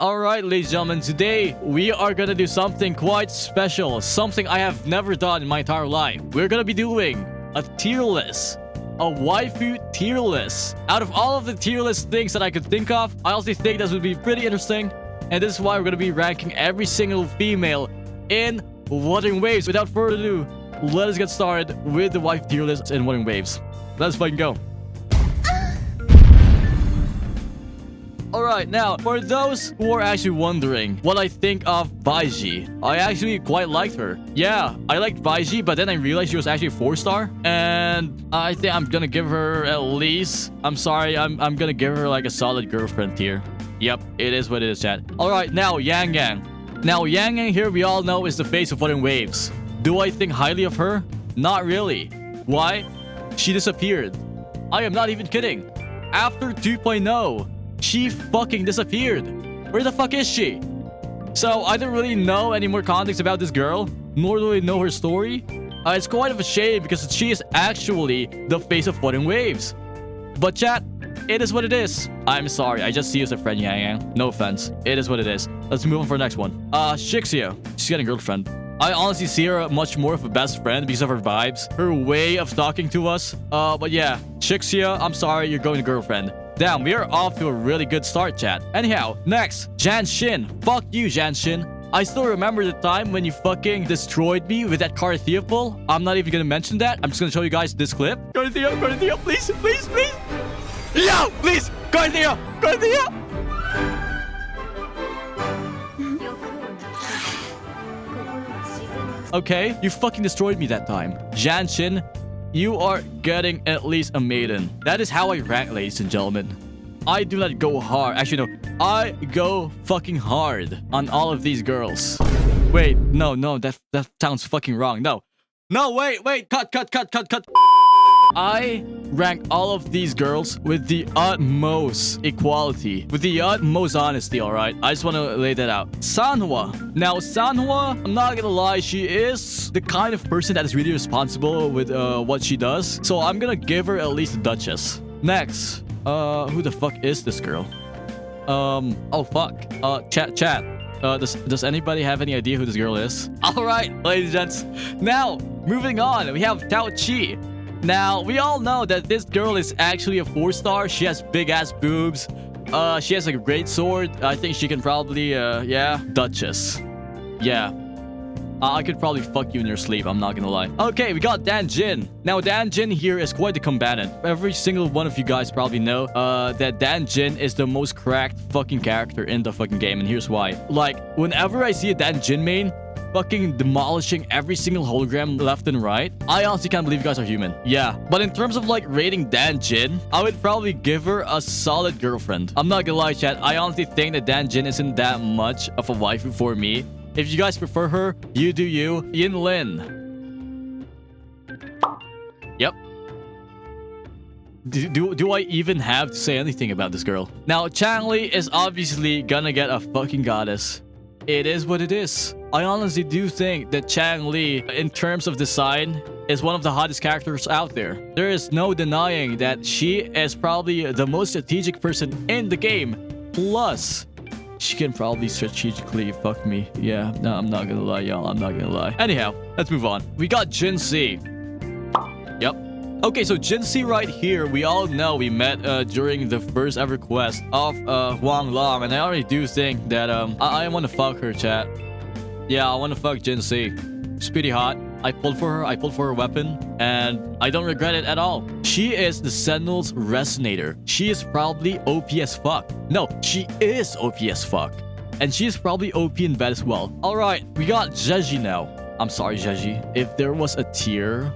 Alright, ladies and gentlemen, today we are gonna do something quite special. Something I have never done in my entire life. We're gonna be doing a tier list. A waifu tier list. Out of all of the tier list things that I could think of, I also think this would be pretty interesting. And this is why we're gonna be ranking every single female in Wuthering Waves. Without further ado, let us get started with the waifu tier list in Wuthering Waves. Let's fucking go. Alright, now, for those who are actually wondering what I think of Baiji, I actually quite liked her. Yeah, I liked Baiji, but then I realized she was actually a 4-star. And I think I'm gonna give her at least... I'm sorry, I'm gonna give her like a solid girlfriend tier. Yep, it is what it is, chat. Alright, now, Yang Yang. Now, Yang Yang here, we all know, is the face of Wuthering Waves. Do I think highly of her? Not really. Why? She disappeared. I am not even kidding. After 2.0... she fucking disappeared. Where the fuck is she? So I don't really know any more context about this girl, nor do I know her story. It's quite of a shame because she is actually the face of Wuthering Waves. But chat, it is what it is. I'm sorry, I just see you as a friend, Yang Yang. No offense. It is what it is. Let's move on for the next one. Shixia. She's getting a girlfriend. I honestly see her much more of a best friend because of her vibes, her way of talking to us. But yeah, Shixia, I'm sorry, you're going to girlfriend. Damn, we are off to a really good start, chat. Anyhow, next, Janshin. Fuck you, Janshin. I still remember the time when you fucking destroyed me with that Carthea pull. I'm not even gonna mention that. I'm just gonna show you guys this clip. Carthea, please, please, please. Yo, please, Carthea. Okay, you fucking destroyed me that time. Janshin, you are getting at least a maiden. That is how I rank, ladies and gentlemen. I do not go hard. Actually, no. I go fucking hard on all of these girls. Wait, no. That sounds fucking wrong. No, wait. Cut. I rank all of these girls with the utmost equality, with the utmost honesty, alright? I just want to lay that out. Sanhua. Now, Sanhua, I'm not gonna lie, she is the kind of person that is really responsible with what she does. So I'm gonna give her at least a Duchess. Next, who the fuck is this girl? Oh fuck. Chat. Does anybody have any idea who this girl is? Alright, ladies and gents. Now, moving on, we have Tao Chi. Now, we all know that this girl is actually a 4-star. She has big-ass boobs. She has a great sword. I think she can probably, yeah, Duchess. Yeah. I could probably fuck you in your sleep, I'm not gonna lie. Okay, we got Dan Jin. Now, Dan Jin here is quite the combatant. Every single one of you guys probably know that Dan Jin is the most cracked fucking character in the fucking game, and here's why. Like, whenever I see a Dan Jin main fucking demolishing every single hologram left and right, I honestly can't believe you guys are human. Yeah, but in terms of like rating Dan Jin, I would probably give her a solid girlfriend. I'm not gonna lie, chat, I honestly think that Dan Jin isn't that much of a waifu for me. If you guys prefer her, you do you. Yin Lin. Yep. Do I even have to say anything about this girl? Now, Changli is obviously gonna get a fucking goddess. It is what it is. I honestly do think that Changli, in terms of design, is one of the hottest characters out there. There is no denying that she is probably the most strategic person in the game. Plus, she can probably strategically fuck me. Yeah, no, I'm not gonna lie, y'all. I'm not gonna lie. Anyhow, let's move on. We got Jin Si. Yep. Okay, so Jin Si right here, we all know we met during the first ever quest of Huang Long, and I already do think that I want to fuck her, chat. Yeah, I want to fuck Jin Si. She's pretty hot. I pulled for her weapon, and I don't regret it at all. She is the Sentinel's Resonator. She is probably OP as fuck. No, she is OP as fuck. And she is probably OP in bed as well. Alright, we got Jeji now. I'm sorry, Jeji. If there was a tier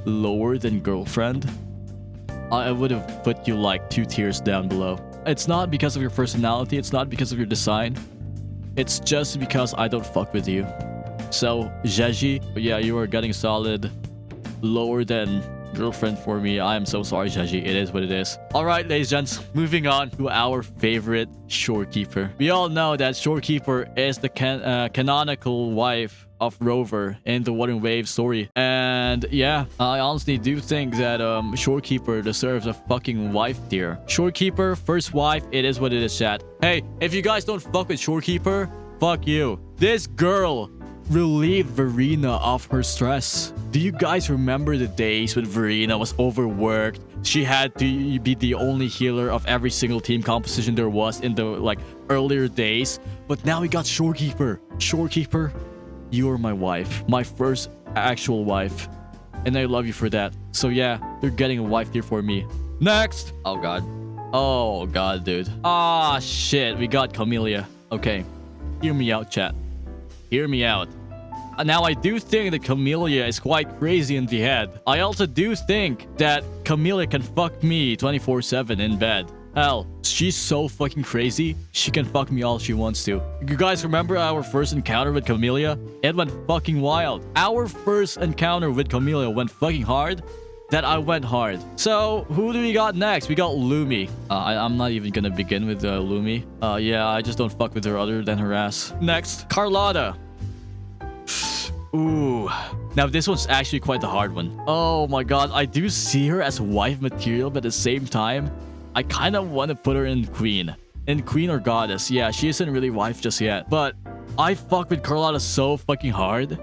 lower than girlfriend, I would have put you like 2 tiers down below. It's not because of your personality. It's not because of your design. It's just because I don't fuck with you. So, Jeji, yeah, you are getting solid lower than girlfriend for me. I am so sorry, Jeji. It is what it is. All right, ladies and gents, moving on to our favorite shorekeeper. We all know that shorekeeper is the canonical wife of Rover in the Wuthering Waves story. And yeah, I honestly do think that shorekeeper deserves a fucking wife tier. Shorekeeper, first wife, it is what it is, chat. Hey, if you guys don't fuck with shorekeeper, fuck you. This girl relieved Verena of her stress. Do you guys remember the days when Verena was overworked? She had to be the only healer of every single team composition there was in the like earlier days. But now we got shorekeeper. Shorekeeper, you are my wife, my first actual wife, and I love you for that. So yeah, they're getting a wife here for me. Next. Oh god, dude. Ah shit, we got Camellia. Okay, hear me out, chat. Hear me out. Now, I do think that Camellia is quite crazy in the head. I also do think that Camellia can fuck me 24/7 in bed. Hell, she's so fucking crazy, she can fuck me all she wants to. You guys remember our first encounter with Camellia? It went fucking wild. Our first encounter with Camellia went fucking hard. That I went hard. So, who do we got next? We got Lumi. I'm not even gonna begin with Lumi. Yeah, I just don't fuck with her other than her ass. Next, Carlotta. Ooh. Now, this one's actually quite the hard one. Oh my god, I do see her as wife material, but at the same time, I kind of want to put her in queen. In queen or goddess. Yeah, she isn't really wife just yet. But I fuck with Carlotta so fucking hard.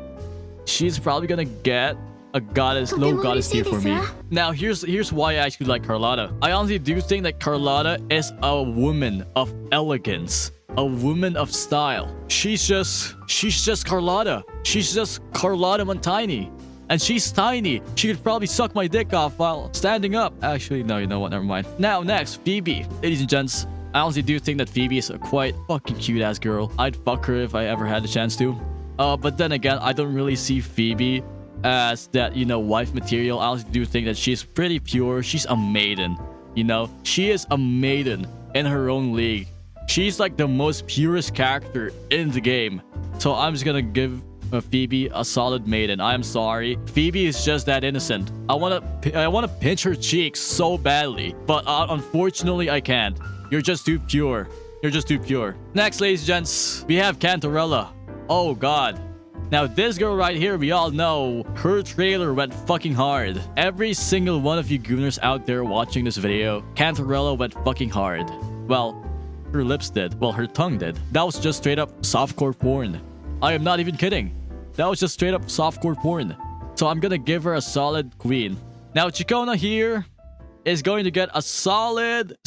She's probably gonna get a goddess, low goddess tier for me. Now, here's why I actually like Carlotta. I honestly do think that Carlotta is a woman of elegance, a woman of style. She's just Carlotta. She's just Carlotta Montini. And she's tiny. She could probably suck my dick off while standing up. Actually, no, you know what? Never mind. Now, next, Phoebe. Ladies and gents, I honestly do think that Phoebe is a quite fucking cute-ass girl. I'd fuck her if I ever had the chance to. But then again, I don't really see Phoebe as that, you know, wife material. I also do think that she's pretty pure. She's a maiden, you know. She is a maiden in her own league. She's like the most purest character in the game. So I'm just gonna give Phoebe a solid maiden. I am sorry, Phoebe is just that innocent. I wanna pinch her cheeks so badly, but unfortunately I can't. You're just too pure. You're just too pure. Next, ladies and gents, we have Cantarella. Oh god. Now, this girl right here, we all know her trailer went fucking hard. Every single one of you gooners out there watching this video, Cantarella went fucking hard. Well, her lips did. Well, her tongue did. That was just straight up softcore porn. I am not even kidding. That was just straight up softcore porn. So I'm gonna give her a solid queen. Now, Chikona here is going to get a solid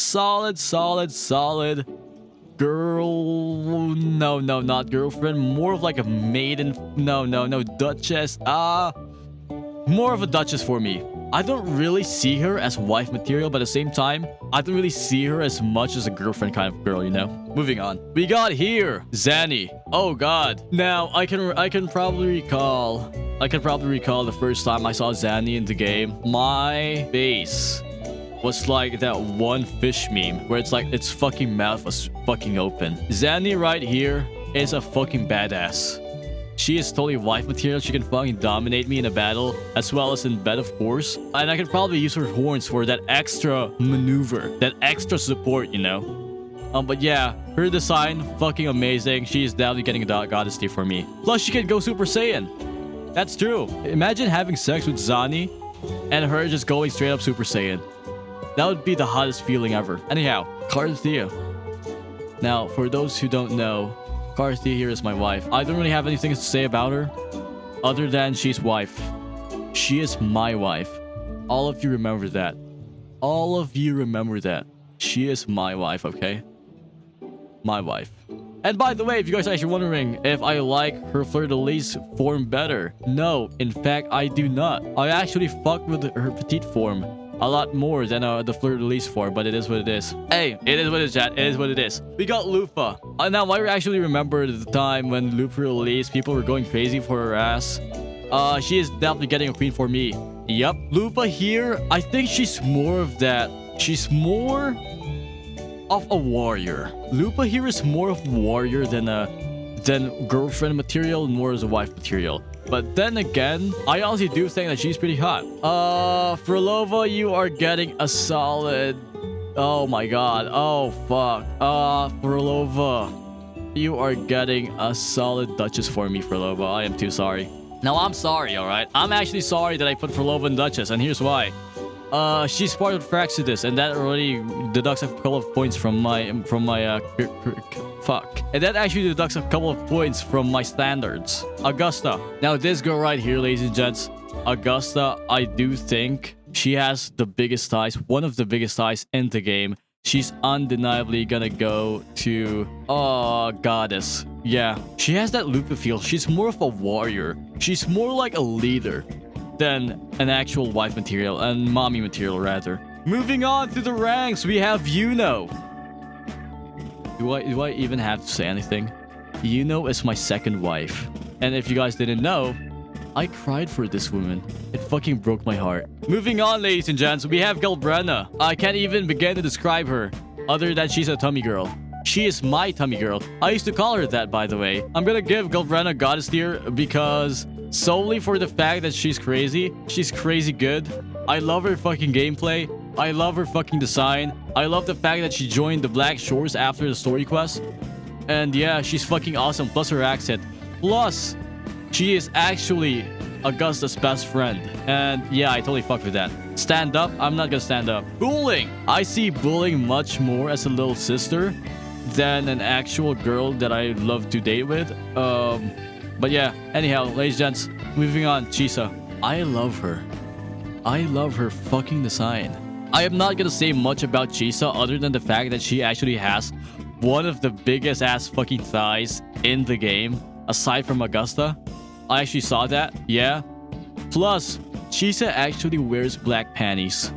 girl. No, not girlfriend. More of like a maiden. No, duchess. More of a duchess for me. I don't really see her as wife material, but at the same time, I don't really see her as much as a girlfriend kind of girl, you know? Moving on. We got here Zanny. Oh god. Now, I can probably recall the first time I saw Zanny in the game. My face was like that one fish meme where it's like its fucking mouth was fucking open. Zanny right here is a fucking badass. She is totally wife material. She can fucking dominate me in a battle as well as in bed, of course. And I can probably use her horns for that extra maneuver, that extra support, you know. But yeah, her design fucking amazing. She is definitely getting a goddess tier for me. Plus, she can go Super Saiyan. That's true. Imagine having sex with Zanny and her just going straight up Super Saiyan. That would be the hottest feeling ever. Anyhow, Carthea. Now, for those who don't know, Carthea here is my wife. I don't really have anything to say about her other than she's wife. She is my wife. All of you remember that. All of you remember that. She is my wife, okay? My wife. And by the way, if you guys are actually wondering if I like her fleur-de-lis form better, no, in fact, I do not. I actually fucked with her petite form a lot more than the fleur-de-lis form, but it is what it is. Hey, it is what it is, chat. It is what it is. We got Lufa. Now, I actually remember the time when Lufa released, people were going crazy for her ass. She is definitely getting a queen for me. Yep. Lufa here, I think she's more of that. She's more of a warrior. Lupa here is more of a warrior than girlfriend material, more as a wife material. But then again, I honestly do think that she's pretty hot. Frolova, you are getting a solid... Oh my god. Oh, fuck. Frolova, you are getting a solid Duchess for me, Frolova. I am too sorry. Now, I'm sorry, alright? I'm actually sorry that I put Frolova in Duchess, and here's why. She's part of Fraxidus, and that already deducts a couple of points from my fuck. And that actually deducts a couple of points from my standards. Augusta. Now, this girl right here, ladies and gents, Augusta, I do think she has the biggest thighs, one of the biggest thighs in the game. She's undeniably gonna go to... Oh, goddess. Yeah, she has that Lupa feel. She's more of a warrior. She's more like a leader than an actual wife material, and mommy material, rather. Moving on to the ranks, we have Yuno. Do I even have to say anything? Yuno is my second wife. And if you guys didn't know, I cried for this woman. It fucking broke my heart. Moving on, ladies and gents, we have Galbrenna. I can't even begin to describe her, other than she's a tummy girl. She is my tummy girl. I used to call her that, by the way. I'm gonna give Galbrenna goddess tier because solely for the fact that she's crazy. She's crazy good. I love her fucking gameplay. I love her fucking design. I love the fact that she joined the Black Shores after the story quest. And yeah, she's fucking awesome. Plus her accent. Plus, she is actually Augusta's best friend. And yeah, I totally fucked with that. Stand up? I'm not gonna stand up. Bullying! I see bullying much more as a little sister than an actual girl that I love to date with. But yeah, anyhow, ladies and gents, moving on. Chisa. I love her. I love her fucking design. I am not gonna say much about Chisa other than the fact that she actually has one of the biggest ass fucking thighs in the game, aside from Augusta. I actually saw that, yeah. Plus, Chisa actually wears black panties.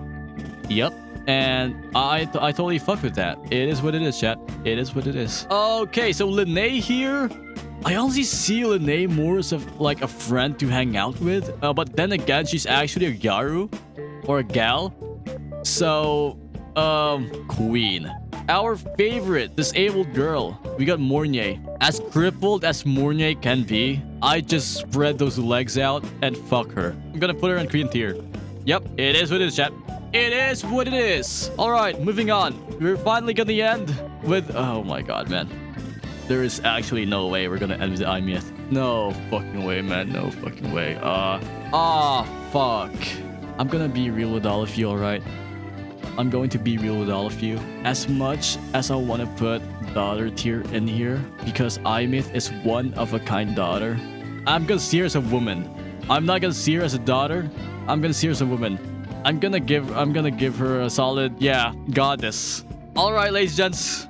Yep. And I totally fuck with that. It is what it is, chat. It is what it is. Okay, so Lene here. I honestly see Lene more as like a friend to hang out with. But then again, she's actually a Garu. Or a gal. So, Queen. Our favorite disabled girl. We got Mornye. As crippled as Mornye can be, I just spread those legs out and fuck her. I'm gonna put her in Queen tier. Yep, it is what it is, chat. It is what it is. Alright, moving on. We're finally gonna end with... Oh my god, man. There is actually no way we're gonna end with the Imyth. No fucking way, man. No fucking way. Fuck. I'm gonna be real with all of you, alright? I'm going to be real with all of you. As much as I want to put daughter tier in here, because Imyth is one of a kind daughter, I'm gonna see her as a woman. I'm not gonna see her as a daughter. I'm gonna see her as a woman. I'm gonna give her a solid, yeah, goddess. Alright, ladies and gents.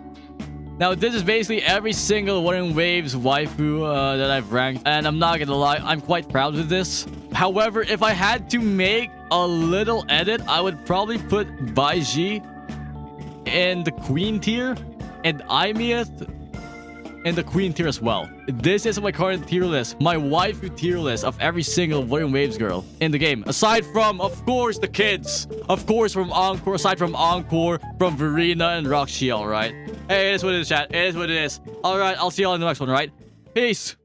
Now, this is basically every single Wuthering Waves waifu that I've ranked. And I'm not gonna lie, I'm quite proud of this. However, if I had to make a little edit, I would probably put Baiji in the Queen tier and Imyth in the Queen tier as well. This is my current tier list, my waifu tier list of every single Wuthering Waves girl in the game. Aside from, of course, the kids. Of course, from Encore, aside from Encore, from Verena and Roxy, alright? Hey, it is what it is, chat. It is what it is. Alright, I'll see y'all in the next one, right? Peace.